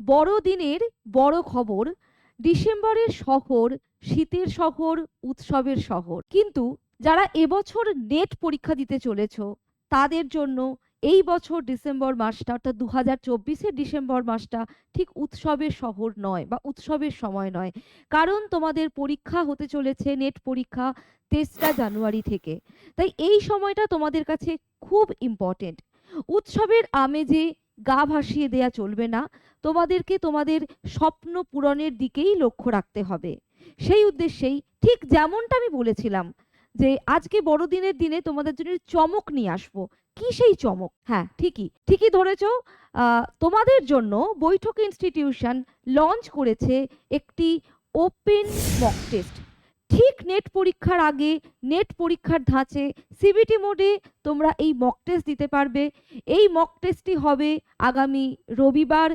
বড়দিনের বড় খবর, ডিসেম্বরের শহর, শীতের শহর, উৎসবের শহর। কিন্তু যারা এবছর নেট পরীক্ষা দিতে চলেছ, তাদের জন্য এই বছর ডিসেম্বর মাসটা, অর্থাৎ 2024-এর ডিসেম্বর মাসটা ঠিক উৎসবের শহর নয় বা উৎসবের সময় নয়। কারণ তোমাদের পরীক্ষা হতে চলেছে, নেট পরীক্ষা 23 জানুয়ারি থেকে। তাই এই সময়টা তোমাদের কাছে খুব ইম্পর্টেন্ট। উৎসবের আমেজে গা ভাসিয়ে দেয়া চলবে না। তোমাদেরকে তোমাদের স্বপ্ন পূরণের দিকেই লক্ষ্য রাখতে হবে। সেই উদ্দেশ্যেই ঠিক যেমনটা আমি বলেছিলাম যে আজকে বড়দিনের দিনে তোমাদের জন্য চমক নিয়ে আসবো। কি সেই চমক? হ্যাঁ, ঠিকই ঠিকই ধরেছো। তোমাদের জন্য বৈঠক ইনস্টিটিউশন লঞ্চ করেছে একটি ওপেন মক টেস্ট। ঠিক নেট পরীক্ষার আগে, নেট পরীক্ষার ধাঁচে সিবিটি মোডে তোমরা এই মক টেস্ট দিতে পারবে। এই মক টেস্টটি হবে আগামী রবিবার